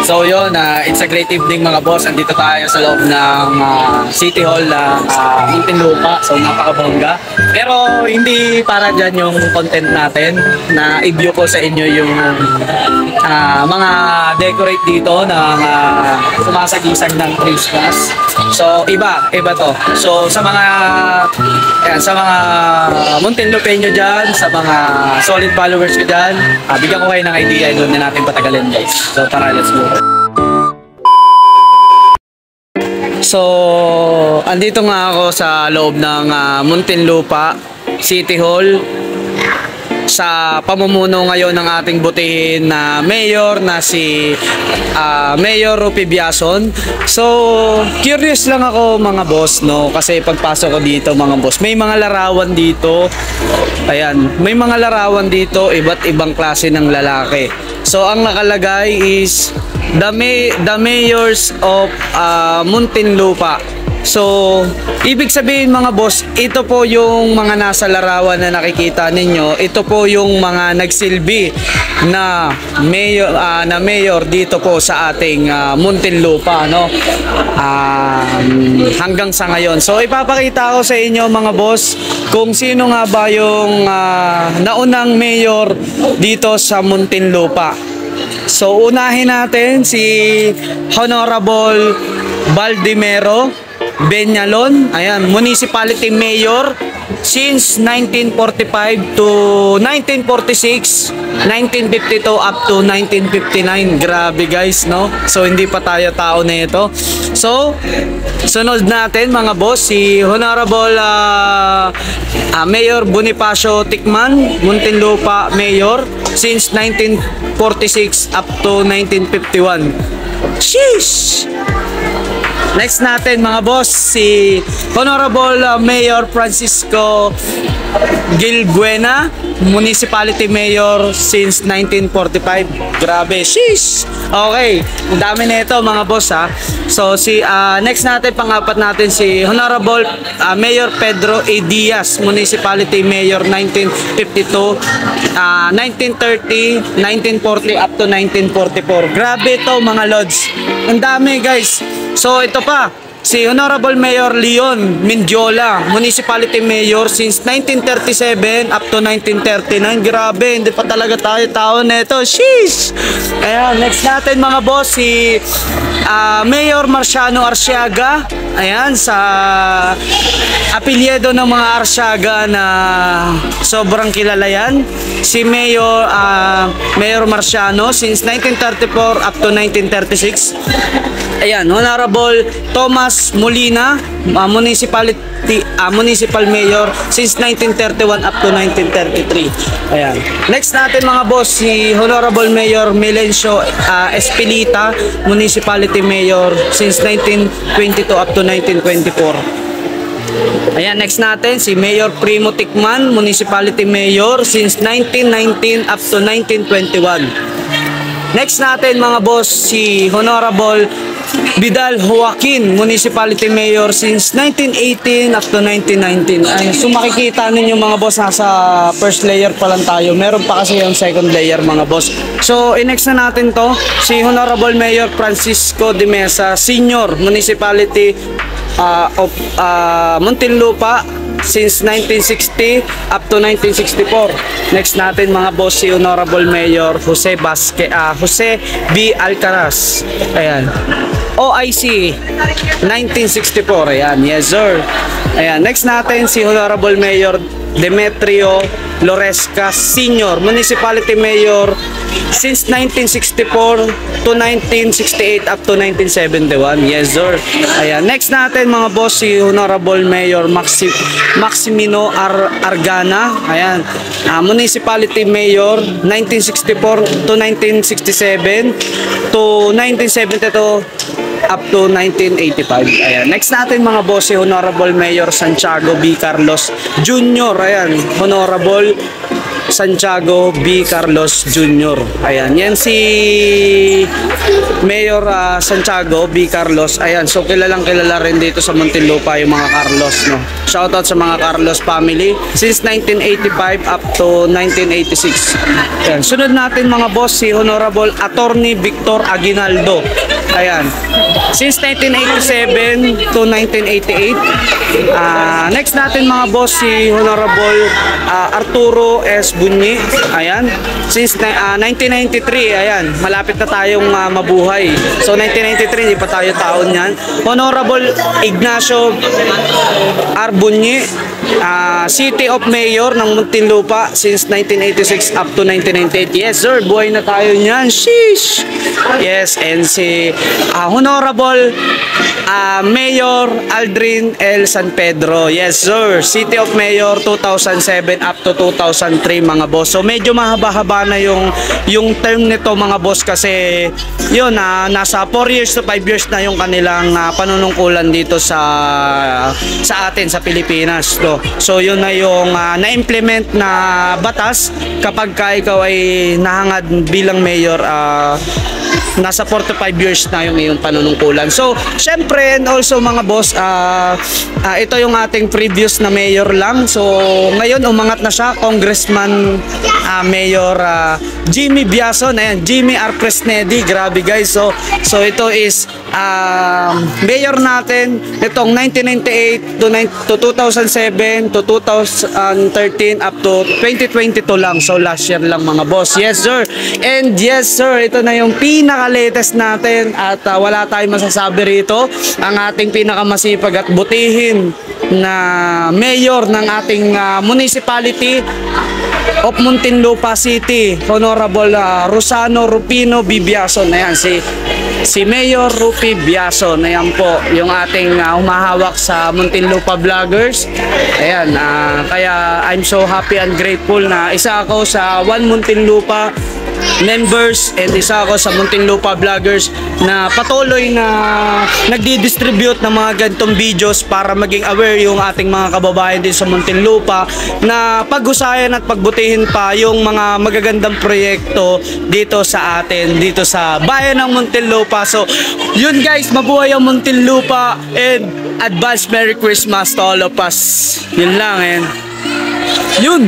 So yun, it's a great evening mga boss. Andito tayo sa loob ng City Hall ng Muntinlupa. So napakabongga. Pero hindi para dyan yung content natin. Na i-view ko sa inyo yung mga decorate dito ng sumasagisag ng Christmas. So iba to. So sa mga Muntinlupeño dyan, sa mga solid followers ko dyan, bigyan ko kayo ng idea doon na natin patagalin guys. So tara, let's go. So, andito nga ako sa loob ng Muntinlupa City Hall sa pamumuno ngayon ng ating butihin na mayor na si Mayor Rupi Biason. So, curious lang ako mga boss, no? Kasi pagpasok ko dito mga boss, may mga larawan dito. Ayan, may mga larawan dito, iba't ibang klase ng lalaki. So, ang nakalagay is the mayors of Muntinlupa. So, ibig sabihin mga boss, ito po yung mga nasa larawan na nakikita ninyo. Ito po yung mga nagsilbi na mayor dito po sa ating Muntinlupa, no? Hanggang sa ngayon. So, ipapakita ko sa inyo mga boss kung sino nga ba yung naunang mayor dito sa Muntinlupa. So, unahin natin si Honorable Baldimero Beñalon, ayan, Municipality Mayor since 1945 to 1946, 1952 up to 1959. Grabe guys, no? So hindi pa tayo tao na ito. So sunod natin mga boss si Honorable Mayor Bonifacio Ticman, Muntinlupa Mayor since 1946 up to 1951. Sheesh! Next natin mga boss si Honorable Mayor Francisco Gilbuena, Municipality Mayor since 1945. Grabe, sheesh! Okay, ang dami na ito mga boss ha. So next natin, pangapat natin si Honorable Mayor Pedro A. Diaz, Municipality Mayor 1952, 1930, 1940 up to 1944. Grabe ito mga lods. Ang dami guys. So ito pa, si Honorable Mayor Leon Mindiola, Municipality Mayor since 1937 up to 1939. Grabe, hindi pa talaga tayo tao na ito. Sheesh! Ayan, next natin mga boss, si Mayor Marciano Arsiaga. Ayan, sa apelyido ng mga Arsiaga na sobrang kilala yan. Si Mayor Marciano since 1934 up to 1936. Ayan, Honorable Thomas Molina, Municipal Mayor since 1931 up to 1933. Ayan. Next natin mga boss, si Honorable Mayor Melencio Espilita, Municipality Mayor since 1922 up to 1924. Ayan, next natin si Mayor Primo Ticman, Municipality Mayor since 1919 up to 1921. Next natin mga boss, si Honorable Vidal Joaquin, Municipality Mayor since 1918 up to 1919. Ay, so makikita ninyo mga boss, nasa first layer pa lang tayo. Meron pa kasi yung second layer mga boss. So, next na natin to, si Honorable Mayor Francisco de Mesa, Senior, Municipality of Muntinlupa since 1960 up to 1964. Next natin mga boss, si Honorable Mayor Jose B. Alcaraz. Ayan. OIC 1964. Ayan, yes sir. Ayan, next natin si Honorable Mayor Demetrio Loresca Senior, Municipality Mayor since 1964 to 1968 up to 1971. Yes sir. Ayan, next natin mga boss, si Honorable Mayor Maximino Argana. Ayan, Municipality Mayor 1964 to 1967 to 1972 up to 1985. Ayan. Next natin mga boss, si Honorable Mayor Santiago B. Carlos Jr. Ayan, Honorable Santiago B. Carlos Jr. Ayan, yan si Mayor Santiago B. Carlos. Ayan, so kilalang kilala rin dito sa Muntinlupa yung mga Carlos, no. Shoutout sa mga Carlos family since 1985 up to 1986. Ayan, sunod natin mga boss si Honorable Attorney Victor Aguinaldo. Ayan, since 1987 to 1988. Next natin mga boss si Honorable Arturo S. Bunyi. Ayan, since 1993. Ayan, malapit na tayong mabuhay. So 1993, hindi pa tayo taon yan. Honorable Ignacio R. Bunyi, City of Mayor ng Muntinlupa since 1986 up to 1998. Yes sir, buhay na tayo niyan. Sheesh! Yes, and si Honorable Mayor Aldrin L. San Pedro. Yes sir, City of Mayor 2007 up to 2003 mga boss. So medyo mahaba-haba na yung term nito mga boss kasi yun nasa 4 years to 5 years na yung kanilang panunungkulan dito sa atin sa Pilipinas, no? So yun na yung na-implement na batas kapag ikaw ay nahangad bilang mayor, nasa 4 to 5 years na yung iyong panunungkulan. So, syempre, and also mga boss, ito yung ating previous na mayor lang. So, ngayon umangat na siya, Congressman Mayor Jimmy Biason. Ayan, Jimmy R. Presnedi. Grabe guys. So ito is mayor natin itong 1998 to 2007 to 2013 up to 2022 lang. So, last year lang mga boss. Yes sir. And yes sir, ito na yung pinaka-latest natin at wala tayong masasabi rito. Ang ating pinakamasipag at butihin na mayor ng ating municipality of Muntinlupa City, Honorable Rosano Rupino B. Biason. Ayan, si Mayor Rupi Biason. Ayan po, yung ating humahawak sa Muntinlupa Vloggers. Ayan, kaya I'm so happy and grateful na isa ako sa One Muntinlupa members and isa ako sa Muntinlupa Vloggers na patuloy na nagdi-distribute ng mga ganitong videos para maging aware yung ating mga kababayan din sa Muntinlupa na paghusayan at pagbutihin pa yung mga magagandang proyekto dito sa atin, dito sa bayan ng Muntinlupa. So yun guys, mabuhay ang Muntinlupa and advance Merry Christmas to all of us. Yun lang, and yun.